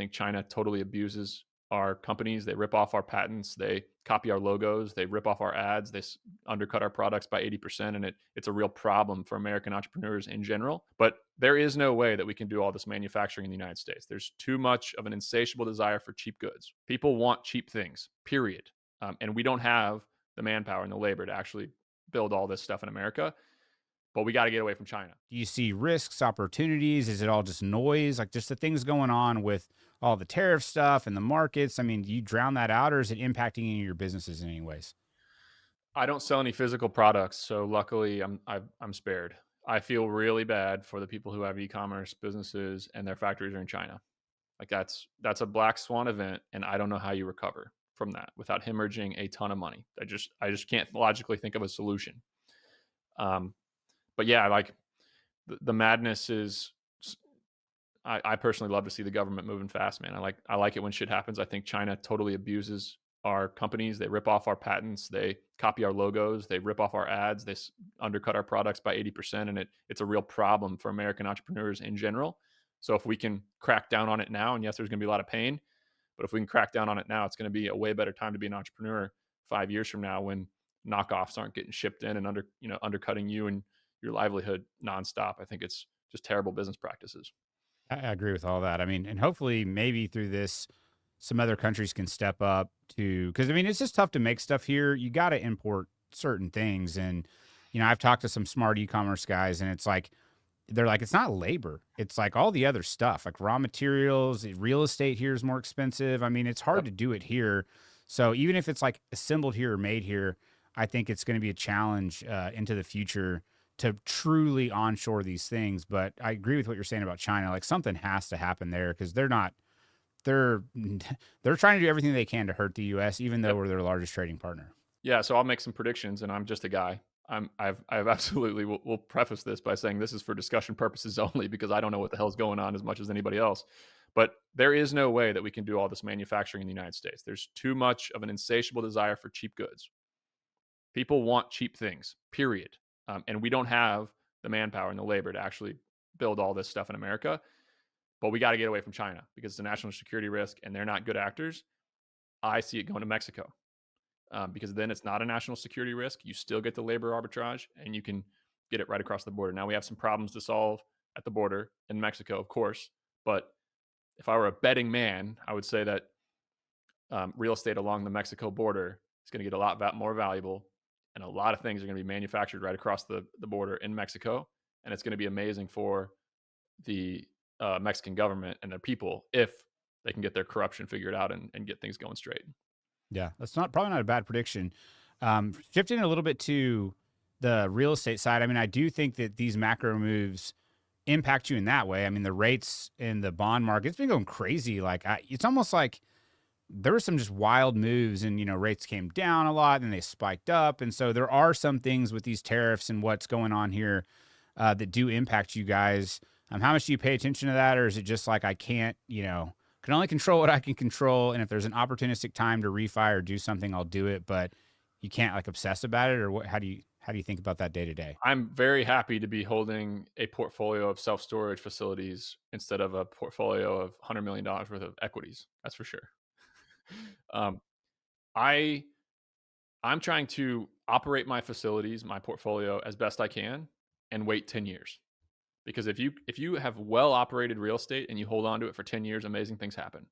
think China totally abuses our companies. They rip off our patents. They copy our logos. They rip off our ads. Undercut our products by 80%. And it's a real problem for American entrepreneurs in general. But there is no way that we can do all this manufacturing in the United States. There's too much of an insatiable desire for cheap goods. People want cheap things, period. And we don't have the manpower and the labor to actually build all this stuff in America. But we got to get away from China. Do you see risks, opportunities? Is it all just noise? Like just the things going on with all the tariff stuff and the markets? I mean, do you drown that out or is it impacting any of your businesses in any ways? I don't sell any physical products, so luckily I'm spared. I feel really bad for the people who have e-commerce businesses and their factories are in China. Like that's a black swan event, and I don't know how you recover from that without hemorrhaging a ton of money. I just can't logically think of a solution. Um, but yeah, like the madness is. I personally love to see the government moving fast, man. I like it when shit happens. I think China totally abuses our companies. They rip off our patents. They copy our logos. They rip off our ads. Undercut our products by 80%. And it's a real problem for American entrepreneurs in general. So if we can crack down on it now, and yes, there's going to be a lot of pain, but if we can crack down on it now, it's going to be a way better time to be an entrepreneur 5 years from now when knockoffs aren't getting shipped in and undercutting you and your livelihood nonstop. I think it's just terrible business practices. I agree with all that. I mean, and hopefully maybe through this, some other countries can step up to, because I mean, it's just tough to make stuff here. You got to import certain things. And, I've talked to some smart e commerce guys and it's like, they're like, it's not labor. It's like all the other stuff, like raw materials, real estate here is more expensive. I mean, it's hard Yep. to do it here. So even if it's like assembled here or made here, I think it's going to be a challenge into the future to truly onshore these things. But I agree with what you're saying about China. Like something has to happen there because they're they're trying to do everything they can to hurt the U.S., even though Yep. we're their largest trading partner. Yeah, so I'll make some predictions, and I'm just a guy. I've absolutely will preface this by saying this is for discussion purposes only because I don't know what the hell's going on as much as anybody else. But there is no way that we can do all this manufacturing in the United States. There's too much of an insatiable desire for cheap goods. People want cheap things, period. And we don't have the manpower and the labor to actually build all this stuff in America. But we got to get away from China because it's a national security risk, and they're not good actors. I see it going to Mexico. Because then it's not a national security risk. You still get the labor arbitrage and you can get it right across the border. Now we have some problems to solve at the border in Mexico, of course. But if I were a betting man, I would say that real estate along the Mexico border is going to get a lot more valuable. And a lot of things are going to be manufactured right across the border in Mexico. And it's going to be amazing for the Mexican government and their people if they can get their corruption figured out and get things going straight. Yeah, that's not probably not a bad prediction. Shifting a little bit to the real estate side, I mean, I do think that these macro moves impact you in that way. I mean, the rates in the bond market, it's been going crazy. Like, it's almost like there were some just wild moves, and rates came down a lot, and they spiked up, and so there are some things with these tariffs and what's going on here that do impact you guys. How much do you pay attention to that, or is it just like I can't, can only control what I can control. And if there's an opportunistic time to refi or do something, I'll do it. But you can't like obsess about it, or what? How do you think about that day to day? I'm very happy to be holding a portfolio of self-storage facilities instead of a portfolio of $100 million worth of equities. That's for sure. um, I I'm trying to operate my facilities, my portfolio as best I can, and wait 10 years. Because if you have well operated real estate and you hold on to it for 10 years, amazing things happen.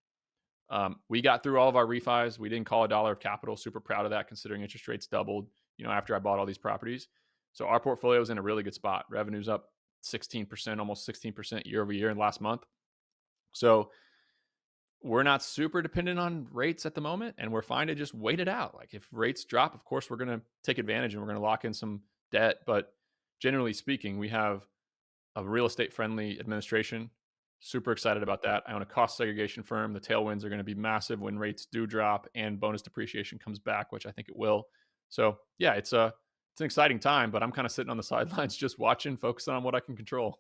We got through all of our refis. We didn't call a dollar of capital. Super proud of that, considering interest rates doubled. After I bought all these properties. So our portfolio is in a really good spot. Revenue's up 16%, almost 16% year over year in last month. So we're not super dependent on rates at the moment, and we're fine to just wait it out. Like if rates drop, of course, we're going to take advantage and we're going to lock in some debt. But generally speaking, we have a real estate friendly administration. Super excited about that. I own a cost segregation firm. The tailwinds are going to be massive when rates do drop and bonus depreciation comes back, which I think it will. So yeah, it's an exciting time, but I'm kind of sitting on the sidelines just watching, focusing on what I can control.